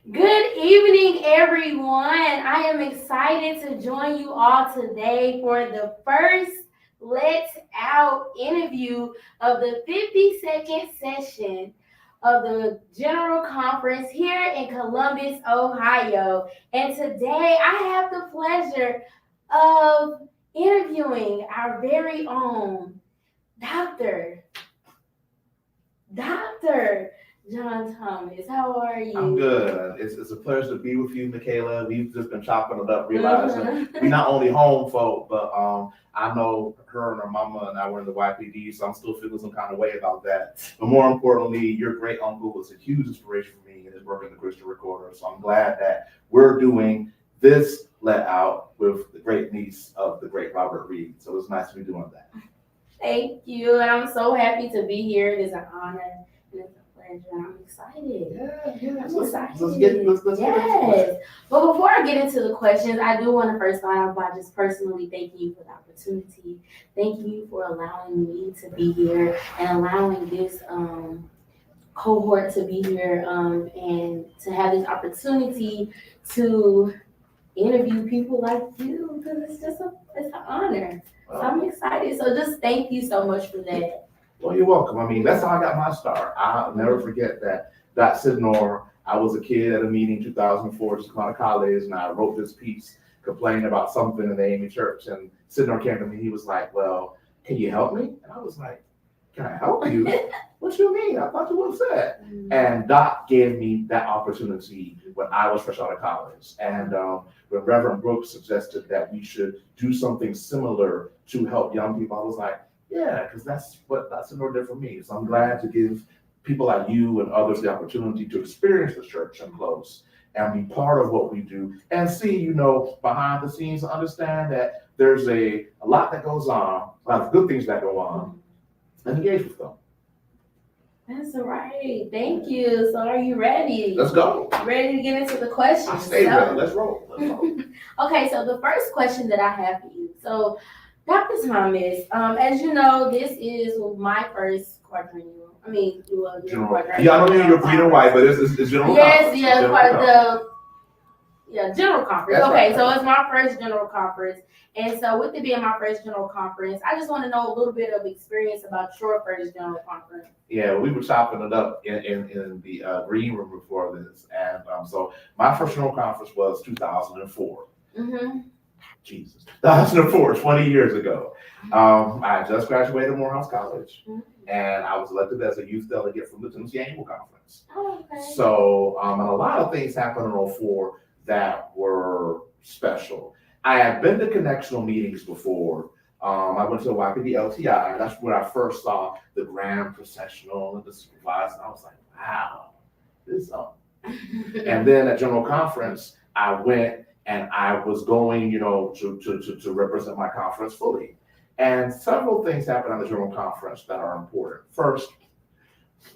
Good evening, everyone. I am excited to join you all today for the first Let's Out interview of the 52nd session of the General Conference here in Columbus, Ohio. And today I have the pleasure of interviewing our very own Dr. Dr. John Thomas. How are I'm you? good. It's a pleasure to be with you, Michaela. We've just been chopping it up, realizing Mhm. we not only home folk, but I know her and her mama and I were in the YPD, so I'm still feeling some kind of way about that. But more importantly, your great uncle was a huge inspiration for me in his work in the Christian Recorder. So I'm glad that we're doing this let out with the great niece of the great Robert Reed. So it's nice to be doing that. Thank you. And I'm so happy to be here. It is an honor and it's a pleasure. I'm excited. Yeah. I'm Let's excited. get into it. Yes. But before I get into the questions, I do want to first start off by just personally thanking you for the opportunity. Thank you for allowing me to be here and allowing this cohort to be here and to have this opportunity to interview people like you because it's an honor. So I'm excited. So just thank you so much for that. Well, you're welcome. I mean, that's how I got my start. I'll never forget that. That Sidnor, I was a kid at a meeting 2004, just come out of college, and I wrote this piece complaining about something in the Amy Church. And Sidnor came to me, he was like, "Well, can you help me?" And I was like, "Can I help you? What you mean? I thought you would have said." And Doc gave me that opportunity when I was fresh out of college. And when Reverend Brooks suggested that we should do something similar to help young people, I was like, yeah, because that's in order for me. So I'm glad to give people like you and others the opportunity to experience the church up close and be part of what we do and see, behind the scenes, understand that there's a lot that goes on, a lot of good things that go on, and engage with them. That's all right. Thank you. So are you ready? Let's go. Ready to get into the questions? I stay ready. Let's roll. Okay, so the first question that I have for you. So, Dr. Thomas, as you know, this is my first quadrennial. I mean, General. Yeah, I don't mean you're green and white, but it's general. Yes, yeah, part of general conference. That's okay, right. So it's my first general conference. And so with it being my first general conference, I just want to know a little bit of experience about your first general conference. Yeah, we were chopping it up in the green room before this. And so my first general conference was 2004. Mm-hmm. Jesus, 2004, 20 years ago. I just graduated Morehouse College, and I was elected as a youth delegate from the Tennessee Annual Conference. Oh, okay. So, and a lot of things happened in '04 that were special. I had been to connectional meetings before. I went to the YPD LTI. That's where I first saw the grand processional and the supervisor. And I was like, wow, this is up. And then at General Conference, I went and I was going, to represent my conference fully. And several things happened on the General Conference that are important. First,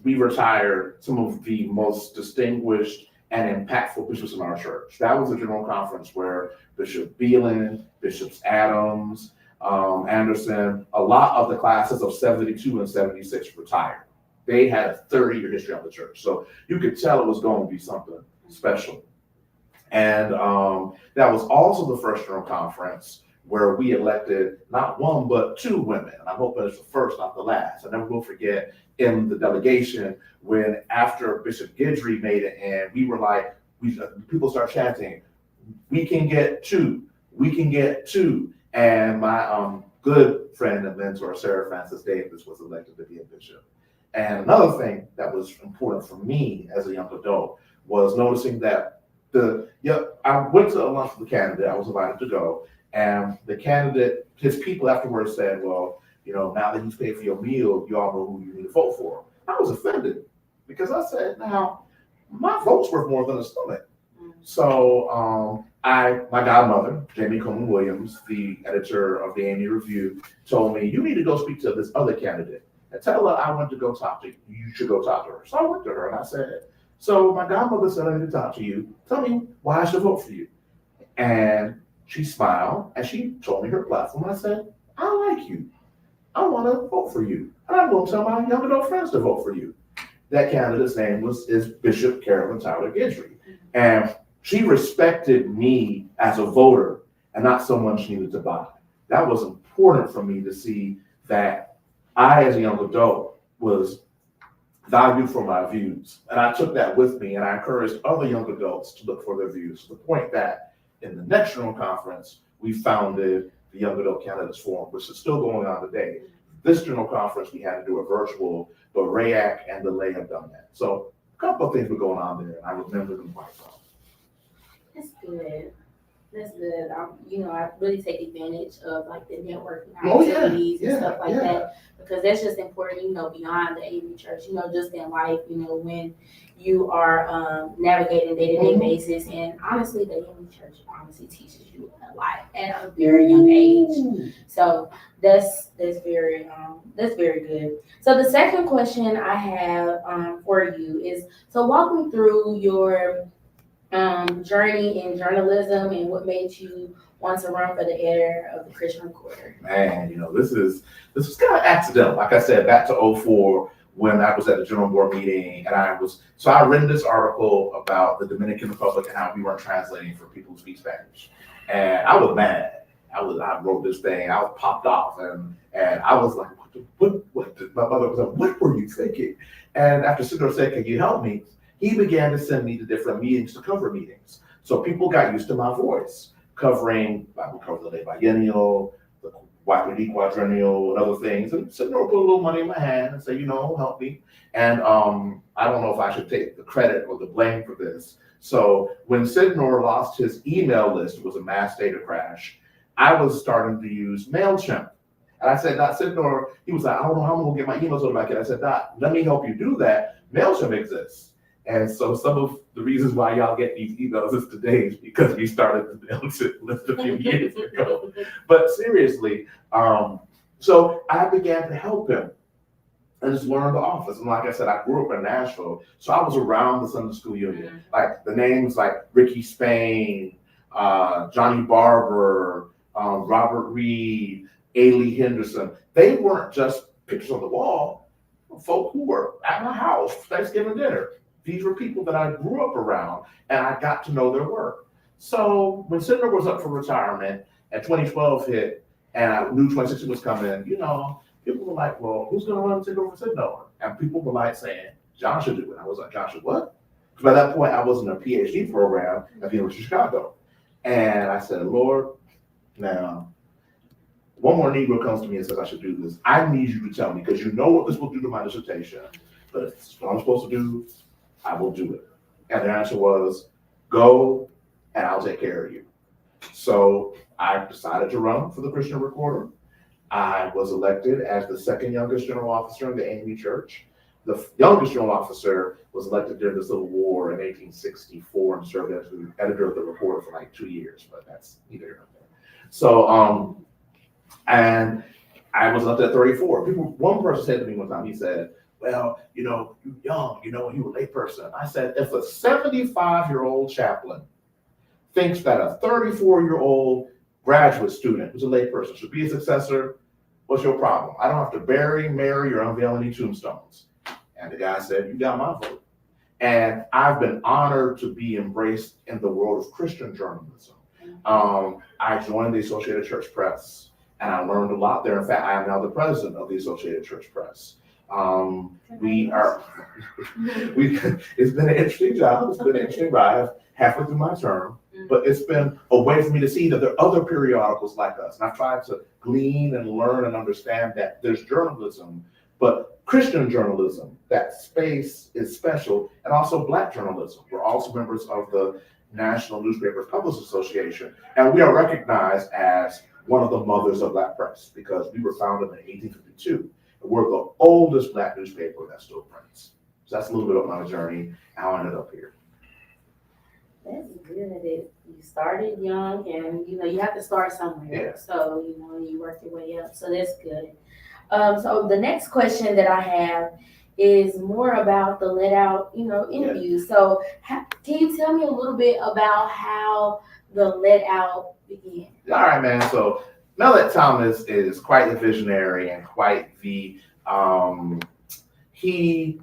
we retired some of the most distinguished and impactful bishops in our church. That was a General Conference where Bishop Beelan, Bishops Adams, Anderson, a lot of the classes of 72 and 76 retired. They had a 30-year history of the church. So you could tell it was going to be something special. And that was also the first General Conference where we elected not one, but two women. And I'm hoping it's the first, not the last. I never will forget in the delegation when after Bishop Guidry made it, and we were like, people start chanting, "We can get two, we can get two." And my good friend and mentor, Sarah Frances Davis, was elected to be a bishop. And another thing that was important for me as a young adult was noticing that I went to a lunch with the candidate. I was invited to go, and the candidate, his people afterwards said, "Well, now that he's paid for your meal, you all know who you need to vote for." I was offended because I said, "Now, my vote's worth more than a stomach." So my godmother, Jamie Coleman Williams, the editor of the Amy Review, told me, "You need to go speak to this other candidate and tell her I want to go talk to you. You should go talk to her." So I went to her and I said, "So my godmother said I need to talk to you. Tell me why I should vote for you." And she smiled and she told me her platform. I said, "I like you. I want to vote for you. And I'm going to tell my young adult friends to vote for you." That candidate's name is Bishop Carolyn Tyler Guidry. And she respected me as a voter and not someone she needed to buy. That was important for me to see that I, as a young adult, was valued for my views. And I took that with me, and I encouraged other young adults to look for their views, to the point that in the next General Conference, we founded the Young Adult Candidates Forum, which is still going on today. This General Conference, we had to do a virtual, but RAAC and the Lay have done that. So a couple of things were going on there, and I remember them quite well. That's good. That's good. I really take advantage of like the networking Oh, yeah. opportunities and Yeah, stuff like yeah. that, because that's just important, beyond the AV church, just in life, when you are navigating day-to-day basis. And honestly, the AV church honestly teaches you a lot at a very young age. So that's very good. So the second question I have for you is, so walk me through your journey in journalism and what made you want to run for the editor of the Christian Reorder. Man, this was kind of accidental. Like I said, back to 2004 when I was at the General Board meeting, and I read this article about the Dominican Republic and how we weren't translating for people who speak Spanish. And I was mad. I wrote this thing, I was popped off, and I was like, what? My mother was like, what were you thinking? And after Sidor said, can you help me? He began to send me to different meetings to cover meetings. So people got used to my voice, I would cover the late biennial, the YPD quadrennial, and other things. And Sidor would put a little money in my hand and say, help me. And I don't know if I should take the credit or the blame for this. So when Sidnor lost his email list, it was a mass data crash, I was starting to use MailChimp. And I said, Sidnor, he was like, I don't know how I'm gonna get my emails over back in. I said, let me help you do that. MailChimp exists. And so some of the reasons why y'all get these emails is today is because we started the MailChimp list a few years ago. But seriously, so I began to help him and just learn the office. And like I said, I grew up in Nashville, so I was around the Sunday School Union. Like the names like Ricky Spain, Johnny Barber, Robert Reed, Ailey Henderson, they weren't just pictures on the wall. Folk who were at my house for Thanksgiving dinner. These were people that I grew up around, and I got to know their work. So when Sidnor was up for retirement and 2012 hit, and I knew 2016 was coming, people were like, well, who's going to run and take over Sidnor? And people were like saying, John should do it. I was like, John should what? Because by that point, I was in a PhD program at the University of Chicago. And I said, Lord, now, one more Negro comes to me and says I should do this. I need you to tell me, because you know what this will do to my dissertation, but if it's what I'm supposed to do, I will do it. And the answer was, go and I'll take care of you. So I decided to run for the Christian Reorder. I was elected as the second youngest general officer in the AME Church. The youngest general officer was elected during the Civil War in 1864 and served as the editor of the Reorder for like 2 years, but that's neither here nor there. So, and I was elected at 34. One person said to me one time, he said, well, you're young, you're a layperson. I said, if a 75-year-old chaplain thinks that a 34-year-old graduate student who's a layperson should be a successor, what's your problem? I don't have to bury, marry, or unveil any tombstones. And the guy said, you got my vote. And I've been honored to be embraced in the world of Christian journalism. I joined the Associated Church Press, and I learned a lot there. In fact, I am now the president of the Associated Church Press. It's been an interesting job. It's been an interesting ride. Halfway through my term, but it's been a way for me to see that there are other periodicals like us. And I've tried to glean and learn and understand that there's journalism, but Christian journalism, that space is special, and also Black journalism. We're also members of the National Newspapers Publishers Association, and we are recognized as one of the mothers of Black press because we were founded in 1852. And we're the oldest Black newspaper that still prints. So that's a little bit of my journey, how I ended up here. That's good. You started young, and you have to start somewhere. Yeah. So you work your way up. So that's good. So the next question that I have is more about the let out, interviews. Yeah. So can you tell me a little bit about how the let out began? All right, man. So Mellett Thomas is quite the visionary and quite the he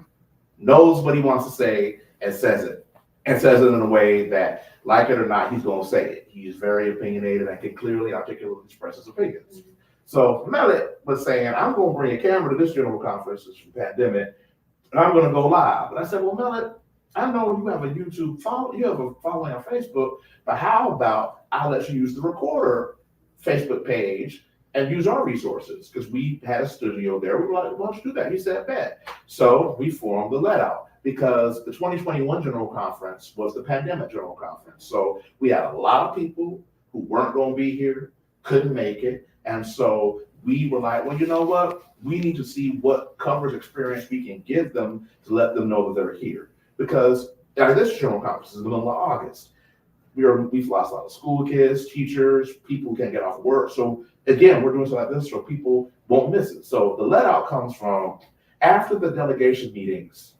knows what he wants to say and says it. and says it in a way that, like it or not, he's going to say it. He's very opinionated and can clearly articulately express his opinions. So Mellet was saying, I'm going to bring a camera to this general conference, this pandemic, and I'm going to go live. And I said, well, Mellet, I know you have a YouTube follow, you have a following on Facebook, but how about I let you use the Recorder Facebook page and use our resources? Because we had a studio there. We were like, why don't you do that? He said, bet. So we formed the Let Out, because the 2021 General Conference was the pandemic General Conference. So we had a lot of people who weren't going to be here, couldn't make it. And so we were like, well, you know what? We need to see what coverage experience we can give them to let them know that they're here. Because at this General Conference in the middle of August, we've lost a lot of school kids, teachers, people who can't get off work. So again, we're doing something like this so people won't miss it. So the let out comes from after the delegation meetings,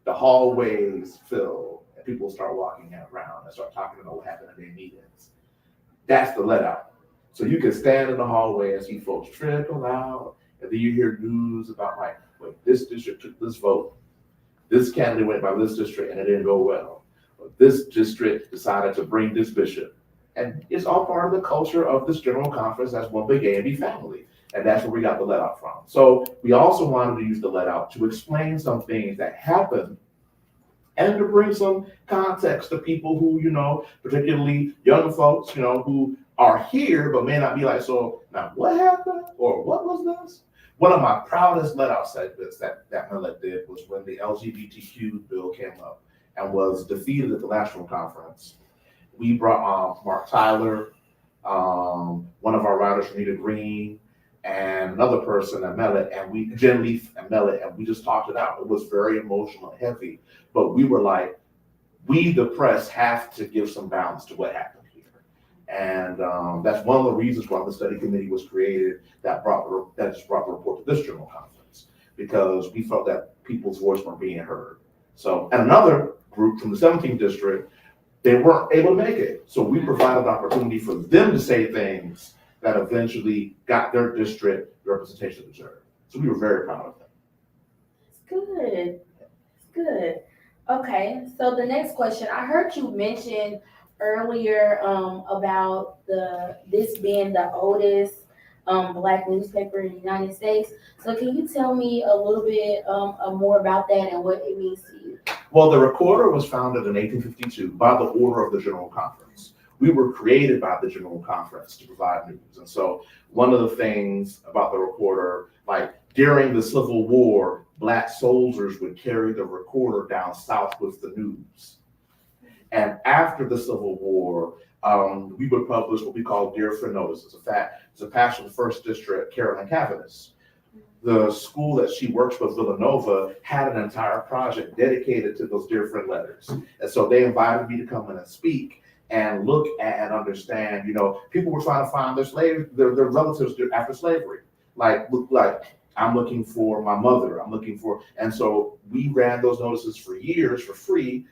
the hallways fill and people start walking around and start talking about what happened in their meetings. That's the let out. So you can stand in the hallway and see folks trickle out, and then you hear news about like, wait, this district took this vote. This candidate went by this district and it didn't go well. This district decided to bring this bishop. And it's all part of the culture of this general conference. That's one big A&B family. And that's where we got the let out from. So we also wanted to use the let out to explain some things that happened and to bring some context to people who, particularly young folks, who are here but may not be like, so now what happened? Or what was this? One of my proudest let out segments that Millet did was when the LGBTQ bill came up and was defeated at the national conference. We brought Mark Tyler, one of our writers, Rita Green, and another person at Millet, and Jen Leaf and Millet, and we just talked it out. It was very emotional and heavy, but we were like, we, the press, have to give some balance to what happened here. And that's one of the reasons why the study committee was created that just brought the report to this general conference, because we felt that people's voice weren't being heard. So, and another group from the 17th district, they weren't able to make it. So we provided an opportunity for them to say things that eventually got their district representation deserved. So we were very proud of them. It's good. It's good. Okay, so the next question, I heard you mention earlier about this being the oldest Black newspaper in the United States. So can you tell me a little bit more about that and what it means to you? Well, the Recorder was founded in 1852 by the order of the General Conference. We were created by the General Conference to provide news. And so one of the things about the Recorder, like during the Civil War, Black soldiers would carry the Recorder down south with the news. And after the Civil War, we would publish what we call Dear Friend Notices. In fact, it's a pastor of the 1st District, Carolyn Cavanis. The school that she works with, Villanova, had an entire project dedicated to those Dear Friend letters. And so they invited me to come in and speak and look at and understand, people were trying to find their relatives after slavery. Like I'm looking for my mother, and so we ran those notices for years for free,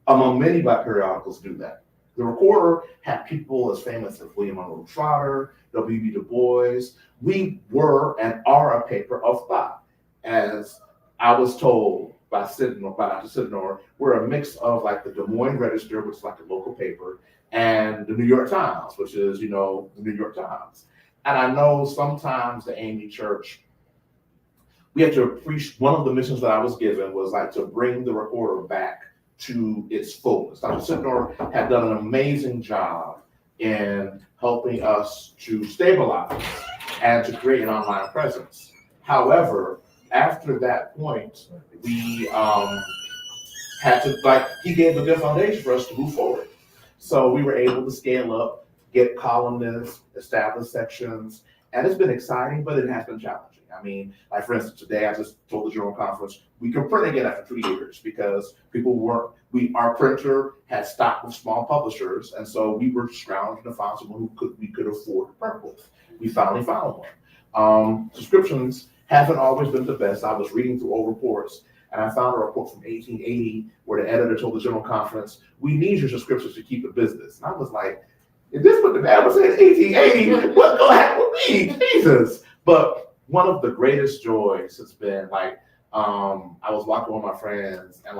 among many Black periodicals do that. The Recorder had people as famous as William Monroe Trotter, W.B. Du Bois. We were and are a paper of thought. As I was told by Dr. Sidnor, we're a mix of like the Des Moines Register, which is like a local paper, and the New York Times, which is, the New York Times. And I know sometimes the AME Church, we have to appreciate, one of the missions that I was given was like to bring the Recorder back to its fullness. Dr. Sidnor had done an amazing job in helping us to stabilize and to create an online presence. However, after that point, we had to, he gave a good foundation for us to move forward. So we were able to scale up, get columnists, establish sections, and it's been exciting, but it has been challenging. I mean, like for instance, today I just told the General Conference, we can print again after 2 years because our printer had stopped with small publishers, and so we were scrounging to find someone we could afford to print with. We finally found one. Subscriptions haven't always been the best. I was reading through old reports, and I found a report from 1880 where the editor told the General Conference, we need your subscriptions to keep the business. And I was like, if this what the man was saying in 1880, what's going to happen with me? Jesus. But one of the greatest joys has been I was walking with my friends and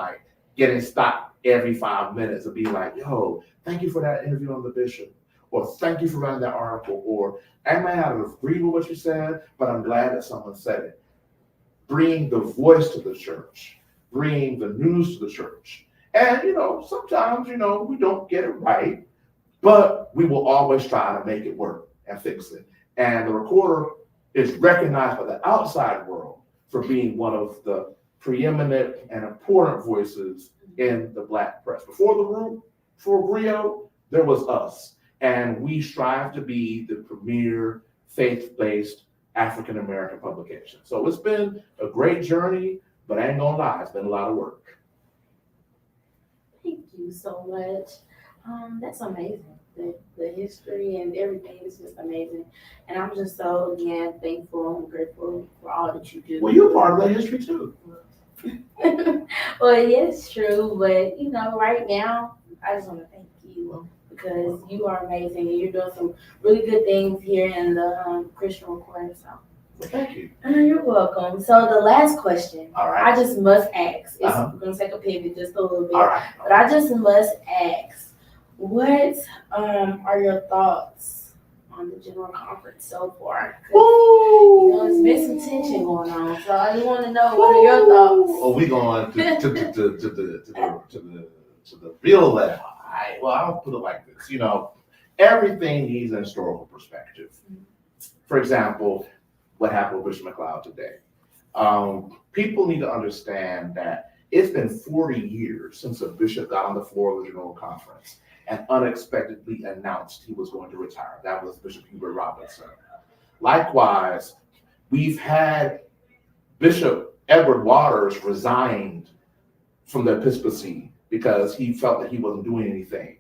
getting stopped every 5 minutes and be like, yo, thank you for that interview on the bishop, or thank you for writing that article, or I may not have agreed with what you said, but I'm glad that someone said it. Bring the voice to the church, bring the news to the church. And, sometimes, we don't get it right, but we will always try to make it work and fix it. And the recorder is recognized by the outside world for being one of the preeminent and important voices in the Black press. Before the group, for Rio, there was us. And we strive to be the premier faith-based African American publication. So it's been a great journey, but I ain't gonna lie, it's been a lot of work. Thank you so much. That's amazing. The history and everything is just amazing. And I'm just so, again, thankful and grateful for all that you do. Well, you're part of that history too. Well, it's true, but right now, I just want to thank you because you are amazing and you're doing some really good things here in the Christian Recorder. So, well, thank you. You're welcome. So, the last question, all right, I just must ask. Uh-huh. We're going to take a pivot just a little bit, all right. But I just must ask. What are your thoughts on the general conference so far? There's been some tension going on, so I just want to know what are your thoughts. Oh, we going to the real level. Well, I'll put it like this. Everything needs a historical perspective. For example, what happened with Bishop McLeod today. People need to understand that it's been 40 years since a bishop got on the floor of the General Conference and unexpectedly announced he was going to retire. That was Bishop Hubert Robinson. Likewise, we've had Bishop Edward Waters resigned from the episcopacy because he felt that he wasn't doing anything.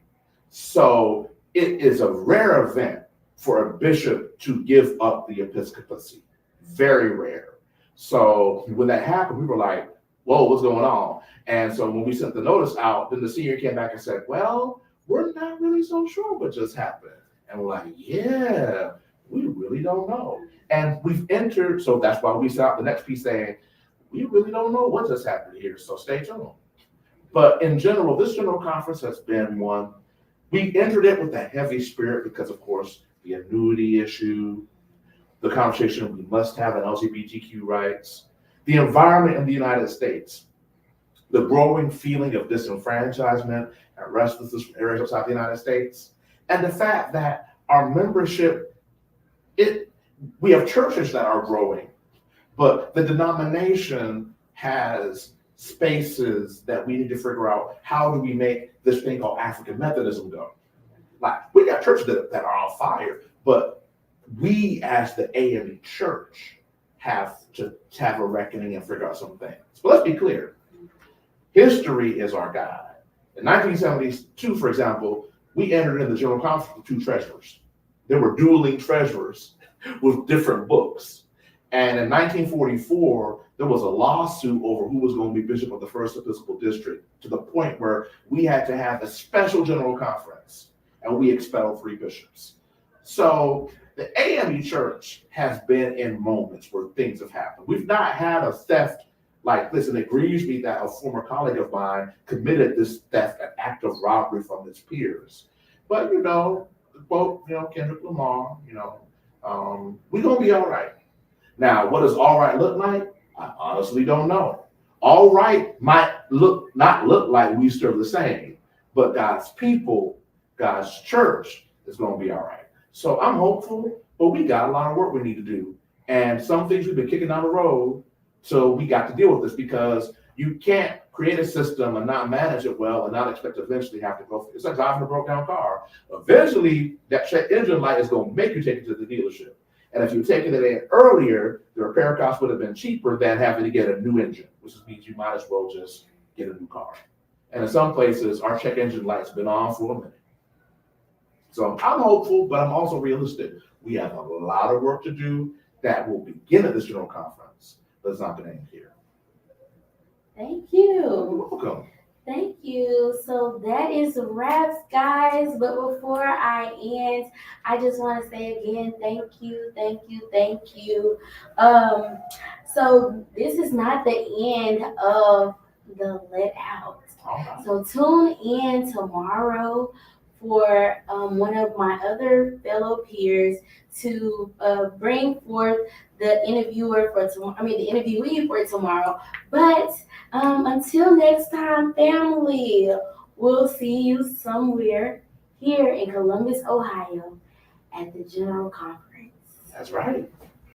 So it is a rare event for a bishop to give up the episcopacy. Very rare. So when that happened, we were like, whoa, what's going on? And so when we sent the notice out, then the senior came back and said, well, we're not really so sure what just happened. And we're like, yeah, we really don't know. And we've entered, so that's why we sent out the next piece saying, we really don't know what just happened here, so stay tuned. But in general, this general conference has been one, we entered it with a heavy spirit because, of course, the annuity issue, the conversation we must have on LGBTQ rights, the environment in the United States, the growing feeling of disenfranchisement and restlessness from areas outside the United States, and the fact that our membership, we have churches that are growing, but the denomination has spaces that we need to figure out how do we make this thing called African Methodism go. Like, we got churches that are on fire, but we as the AME church have to have a reckoning and figure out some things. But let's be clear. History is our guide. In 1972, for example, we entered in the General Conference with 2 treasurers. There were dueling treasurers with different books. And in 1944, there was a lawsuit over who was going to be bishop of the First Episcopal District, to the point where we had to have a special General Conference, and we expelled 3 bishops. So the AME Church has been in moments where things have happened. We've not had a theft like this, and it grieves me that a former colleague of mine committed this theft, an act of robbery from his peers. But quote, Kendrick Lamar, we're gonna be all right. Now, what does all right look like? I honestly don't know. All right might not look like we serve the same, but God's people, God's church is gonna be all right. So I'm hopeful, but we got a lot of work we need to do. And some things we've been kicking down the road, so we got to deal with this, because you can't create a system and not manage it well and not expect to eventually have to go. It's like driving a broke down car. Eventually, that check engine light is going to make you take it to the dealership. And if you're taking it in earlier, the repair cost would have been cheaper than having to get a new engine, which means you might as well just get a new car. And in some places, our check engine light's been on for a minute. So I'm hopeful, but I'm also realistic. We have a lot of work to do that will begin at this general conference, but it's not going to end here. Thank you. You're welcome. Thank you. So that is a wrap, guys. But before I end, I just want to say again, thank you. So this is not the end of the Let Out. All right. So tune in tomorrow for one of my other fellow peers to bring forth the interviewer for tomorrow. I mean, the interviewee for tomorrow. But until next time, family, we'll see you somewhere here in Columbus, Ohio, at the General Conference. That's right.